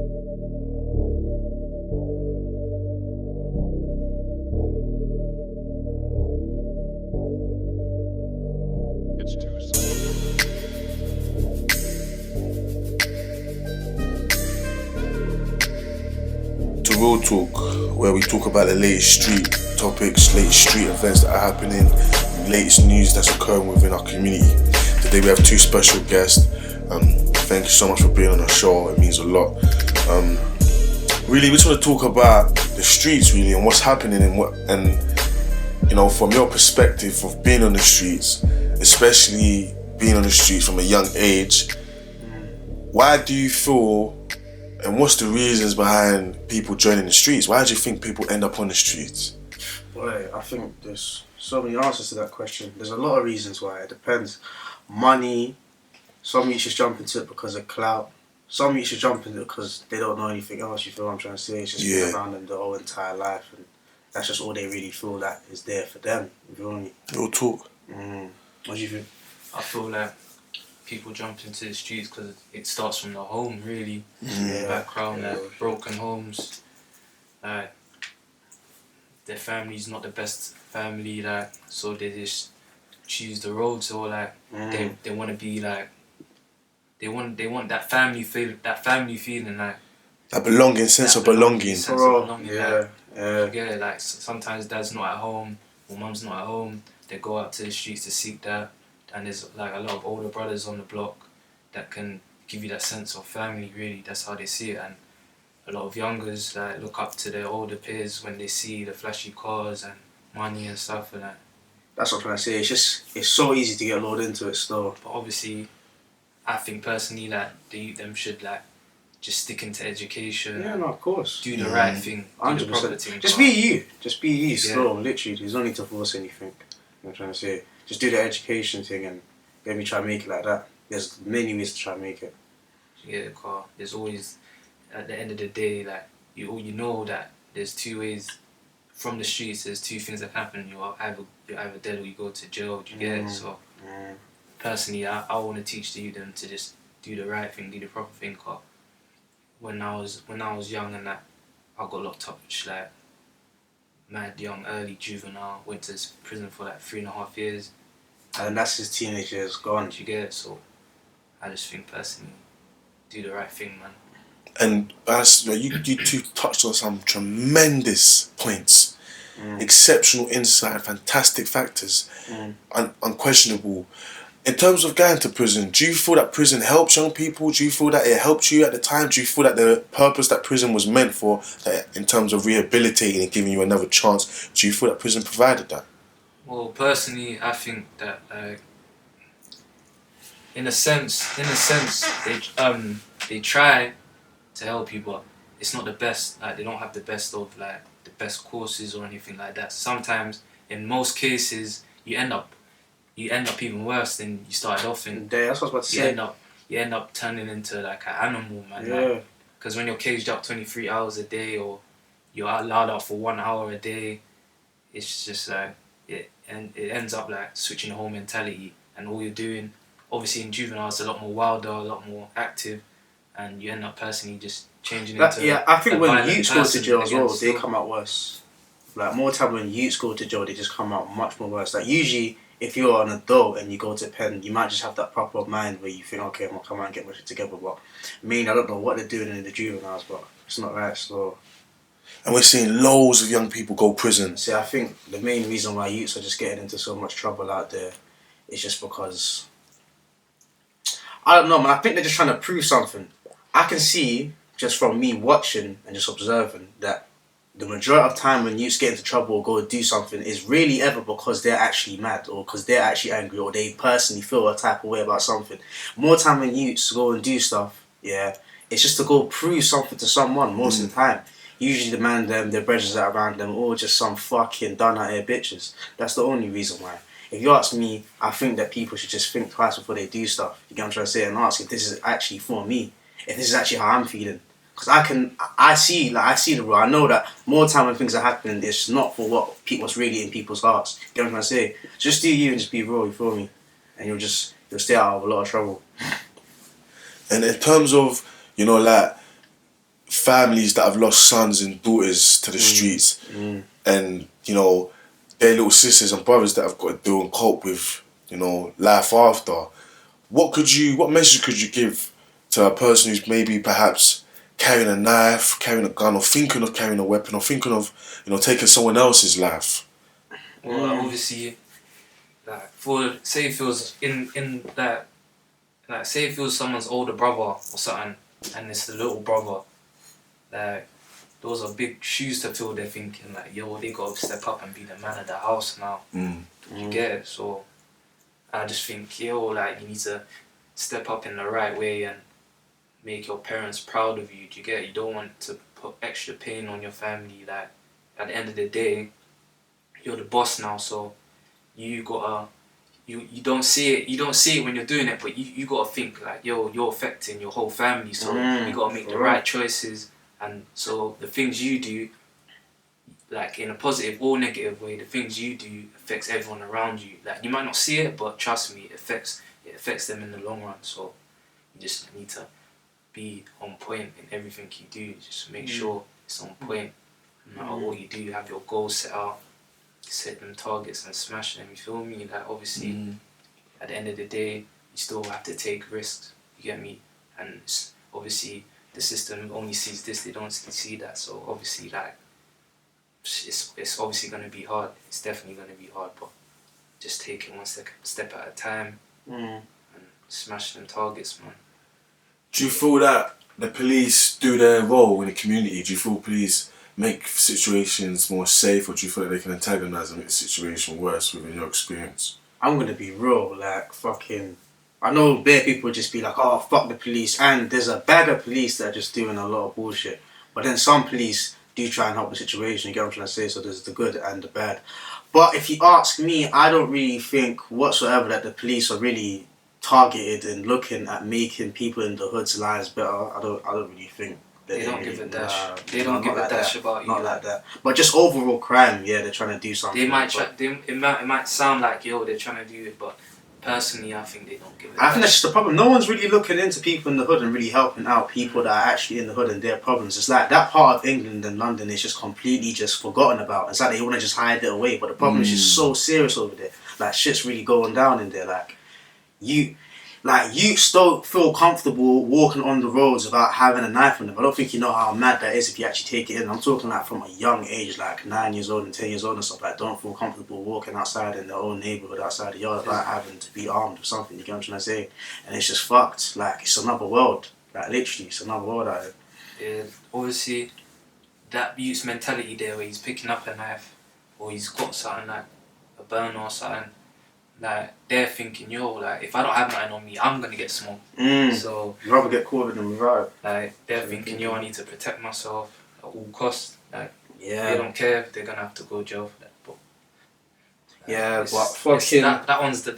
To Real Talk, where we talk about the latest street topics, latest street events that are happening, latest news that's occurring within our community. Today we have two special guests. Thank you so much for being on the show. It means a lot. Really, we just want to talk about the streets, really, and what's happening and you know, from your perspective of being on the streets, especially being on the streets from a young age. Why do you feel, and what's the reasons behind people joining the streets? Why do you think people end up on the streets? Well, I think there's so many answers to that question. There's a lot of reasons why. It depends. Money. Some youths just jump into it because of clout. Some youths just jump into it because they don't know anything else. You feel what I'm trying to say? It's just been around them their whole entire life, and that's just all they really feel that is there for them. You feel me? Real talk. What do you think? I feel like people jump into the streets because it starts from the home, really. Background, like broken homes, like their family's not the best family, like, so they just choose the roads, or like they want to be like they want that family feeling, like That belonging, sense of belonging. Yeah, like sometimes dad's not at home or mum's not at home. They go out to the streets to seek that, and there's like a lot of older brothers on the block that can give you that sense of family. Really, that's how they see it. And a lot of youngers like look up to their older peers when they see the flashy cars and money and stuff and that. That's what I'm trying to say. It's so easy to get lured into it still. But obviously, I think personally that the youth them should like just stick into education. Yeah, no, of course. Do the right thing. 100%. Do the proper thing. Just be you. Just be you still, literally. There's no need to force anything. I'm trying to say. Just do the education thing and maybe try and make it like that. There's many ways to try and make it. Yeah, the car. There's always, at the end of the day, like you know that there's two ways from the streets. There's two things that happen. You're either dead or you go to jail. Do you get it? So personally, I want to teach the youth to just do the right thing, do the proper thing. Cause when I was young and that, I got locked up, which like mad young, early juvenile. Went to prison for like 3.5 years. And that's his teenage years gone. Do you get it? So I just think personally, do the right thing, man. And you two touched on some tremendous points. Exceptional insight, fantastic factors, unquestionable. In terms of going to prison, do you feel that prison helps young people? Do you feel that it helped you at the time? Do you feel that the purpose that prison was meant for, that in terms of rehabilitating and giving you another chance, do you feel that prison provided that? Well, personally, I think that in a sense, they try to help you, but it's not the best. Like they don't have the best of like the best courses or anything like that. Sometimes, in most cases, you end up even worse than you started off in. Yeah, that's what I was about to say. You end up turning into like an animal, man. Yeah. Because when you're caged up 23 hours a day, or you're allowed out for 1 hour a day, it's just like it ends up like switching the whole mentality, and all you're doing, obviously in juvenile, it's a lot more wilder, a lot more active, and you end up personally just changing into. Yeah, I think when youths go to jail as well, they come out worse. Like more time when youths go to jail, they just come out much more worse. Like usually, if you're an adult and you go to pen, you might just have that proper mind where you think, okay, I'm gonna come out and get my shit together. But I mean, I don't know what they're doing in the juveniles, but it's not right. So. And we're seeing loads of young people go prison. See, I think the main reason why youths are just getting into so much trouble out there is just because, I don't know, man, I think they're just trying to prove something. I can see, just from me watching and just observing, that the majority of time when youths get into trouble or go do something is really ever because they're actually mad or because they're actually angry or they personally feel a type of way about something. More time when youths go and do stuff, it's just to go prove something to someone most of the time. Usually the man, their brothers that are around them, all just some fucking done out here bitches. That's the only reason why. If you ask me, I think that people should just think twice before they do stuff. You get what I'm trying to say? And ask if this is actually for me. If this is actually how I'm feeling. Because I see the rule. I know that more time when things are happening, it's not for what's really in people's hearts. You get what I'm trying to say? Just do you and just be real, you feel me? And you'll stay out of a lot of trouble. And in terms of, you know, like, families that have lost sons and daughters to the streets, and you know, their little sisters and brothers that have got to deal and cope with, you know, life after. What message could you give to a person who's maybe perhaps carrying a knife, carrying a gun, or thinking of carrying a weapon, or thinking of, you know, taking someone else's life? Well, obviously, like, say if it was in that, like, say if it was someone's older brother or something, and it's the little brother, like, those are big shoes to fill. They're thinking like, yo, they gotta step up and be the man of the house now. You get it? So I just think, yo, like, you need to step up in the right way and make your parents proud of you. Do you get it? You don't want to put extra pain on your family. Like, at the end of the day, you're the boss now, so you gotta, you don't see it when you're doing it, but you gotta think like, yo, you're affecting your whole family, so you gotta make the right choices. And so the things you do, like in a positive or negative way, the things you do affects everyone around you. Like, you might not see it, but trust me, it affects them in the long run. So you just need to be on point in everything you do. Just make sure it's on point. No matter what you do, you have your goals set out, set them targets and smash them. You feel me? Like, obviously, at the end of the day, you still have to take risks. You get me? And it's obviously, the system only sees this, they don't see that. So obviously, like, it's obviously going to be hard. It's definitely going to be hard, but just take it one step at a time and smash them targets, man. Do you feel that the police do their role in the community? Do you feel police make situations more safe, or do you feel like they can antagonise and make the situation worse within your experience? I'm gonna be real, like, fucking, I know bare people just be like, oh, fuck the police, and there's a bag of police that are just doing a lot of bullshit. But then some police do try and help the situation, you get what I'm trying to say? So there's the good and the bad. But if you ask me, I don't really think whatsoever that the police are really targeted and looking at making people in the hood's lives better. I don't really think they don't give a dash. They don't give a dash about you. Not like that. But just overall crime, yeah, they're trying to do something. They might it might sound like, yo, they're trying to do it, but personally, I think they don't give a dash. I think that's just the problem. No one's really looking into people in the hood and really helping out people that are actually in the hood and their problems. It's like that part of England and London is just completely just forgotten about. It's like they want to just hide it away, but the problem is just so serious over there. Like, shit's really going down in there. Like, youths don't feel comfortable walking on the roads without having a knife on them. I don't think you know how mad that is if you actually take it in. I'm talking like from a young age, like 9 years old and 10 years old and stuff. Like, don't feel comfortable walking outside in their own neighbourhood, outside the yard, without having to be armed with something. You get what I'm trying to say? And it's just fucked. Like, it's another world. Like, literally, it's another world out there. Yeah, obviously, that youth's mentality there where he's picking up a knife or he's got something like a burner or something. Like, they're thinking, yo, like, if I don't have nothing on me, I'm gonna get smoked. So you'd rather get caught than without. Like, they're thinking, yo, I need to protect myself at all costs. Like, yeah, they don't care if they're gonna have to go jail for that. But yeah, but fucking that one's a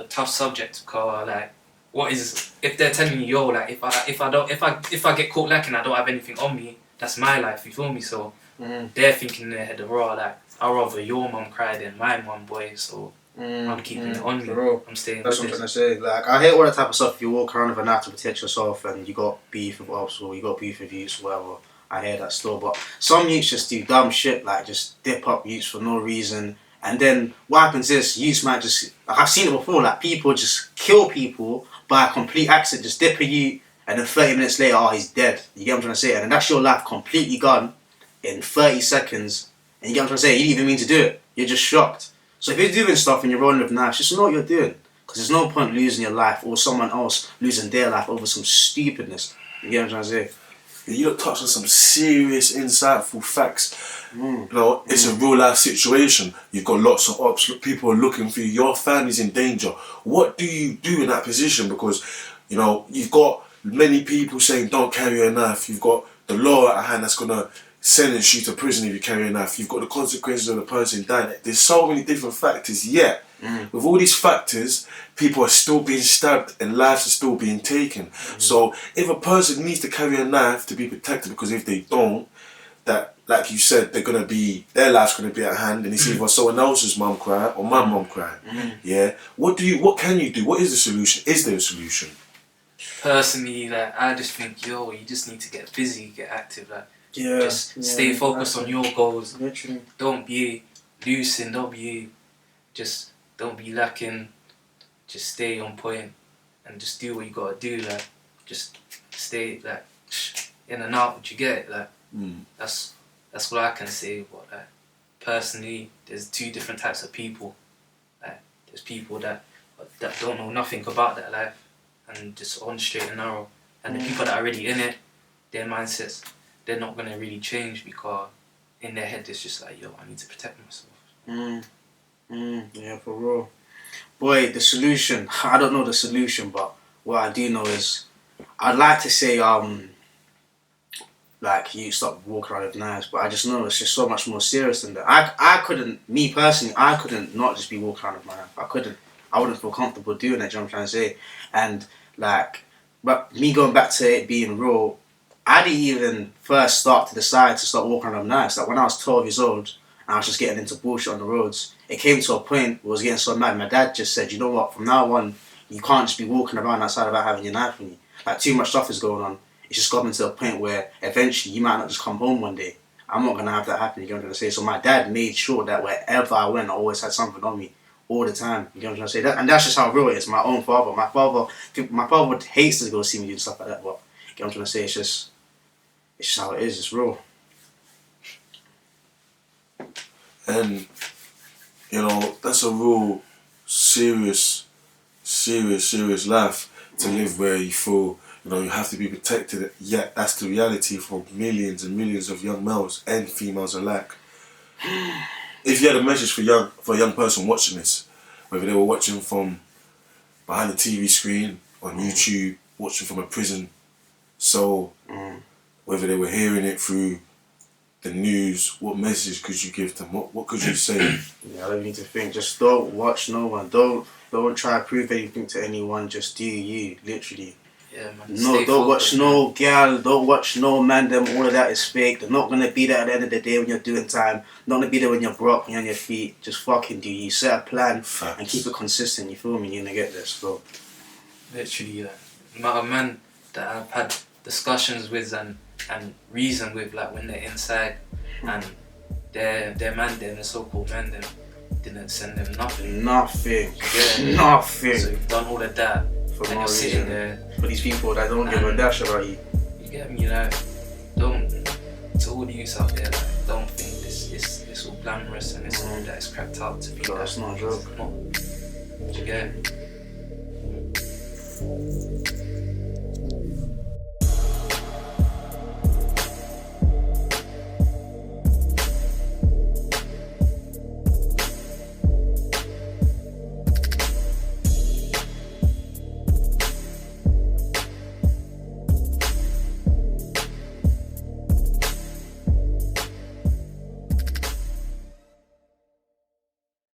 tough subject, because like, what is if they're telling you, yo, like, if I get caught lacking, I don't have anything on me. That's my life. You feel me? So they're thinking in their head, raw, like, I'd rather your mum cry than my mum, boy. So I'm keeping it on me. I'm staying. That's what I'm trying to say. Like, I hate all that type of stuff. If you walk around with a knife to protect yourself and you got beef with ops or you got beef with youths or whatever, I hear that still. But some youths just do dumb shit, like just dip up youths for no reason. And then what happens is youths might just, like, I've seen it before, like people just kill people by a complete accident, just dip a youth, and then 30 minutes later, oh, he's dead. You get what I'm trying to say? And then that's your life completely gone in 30 seconds. And you get what I'm trying to say? You didn't even mean to do it. You're just shocked. So if you're doing stuff and you're rolling with knives, just know what you're doing. Because there's no point losing your life or someone else losing their life over some stupidness. You get what I'm trying to say? You touched on some serious, insightful facts. You know, it's a real life situation. You've got lots of ops, people are looking for you, your family's in danger. What do you do in that position? Because, you know, you've got many people saying don't carry a knife. You've got the law at hand that's going to sentence you to prison if you carry a knife. You've got the consequences of the person dying. There's so many different factors, yet with all these factors, people are still being stabbed and lives are still being taken. So if a person needs to carry a knife to be protected, because if they don't, that, like you said, their life's gonna be at hand, and it's either someone else's mum crying or my mum crying. Yeah. What can you do? What is the solution? Is there a solution? personally, like, I just think, yo, you just need to get busy, get active, like, Yeah. just stay focused on your goals. Literally. Don't be losing, don't be lacking. Just stay on point and just do what you gotta do. Like, just stay like in and out. What you get, like, that's what I can say. But like, personally, there's two different types of people. Like, there's people that don't know nothing about that life and just on straight and narrow. And the people that are already in it, their mindsets, they're not gonna really change because in their head it's just like, yo, I need to protect myself. Yeah, for real. Boy, the solution, I don't know the solution, but what I do know is I'd like to say like you stop walking around with knives, but I just know it's just so much more serious than that. I couldn't, me personally, I couldn't not just be walking around with my knife. I couldn't. I wouldn't feel comfortable doing that, you know what I'm trying to say? And like, but me going back to it being raw, I didn't even first start to decide to start walking around with knives. Like when I was 12 years old and I was just getting into bullshit on the roads, it came to a point where I was getting so mad. My dad just said, you know what, from now on, you can't just be walking around outside without having your knife on you. Like too much stuff is going on. It's just gotten to a point where eventually you might not just come home one day. I'm not going to have that happen, you know what I'm trying to say? So my dad made sure that wherever I went, I always had something on me all the time, you know what I'm trying to say? And that's just how real it is. My own father. My father hates to go see me do stuff like that, but you know what I'm trying to say? It's just how it is, it's real. And, you know, that's a real serious life to live where you feel, you know, you have to be protected. Yet that's the reality for millions and millions of young males and females alike. If you had a message for a young person watching this, whether they were watching from behind the TV screen, on YouTube, watching from a prison cell, whether they were hearing it through the news, what message could you give them? What could you say? Yeah, I don't need to think. Just don't watch no one. Don't try to prove anything to anyone. Just do you, literally. Yeah, man. No, don't watch no girl. Don't watch no man. Them all of that is fake. They're not gonna be there at the end of the day when you're doing time. Not gonna be there when you're broke, when you're on your feet. Just fucking do you. Set a plan and keep it consistent. You feel me? You're gonna get this, bro. Literally, like, the amount of men that I've had discussions with and reason with, like when they're inside and their man, then the so-called men, them didn't send them nothing. Nothing. Yeah. Nothing. So you've done all of that For and no you're sitting reason. there. For these people that don't give a dash about you. You get me? Like, don't, to all the youths out there, like, don't think this all glamorous and it's all that it's cracked out to be. No, it's not a joke. It's not. Do you get it?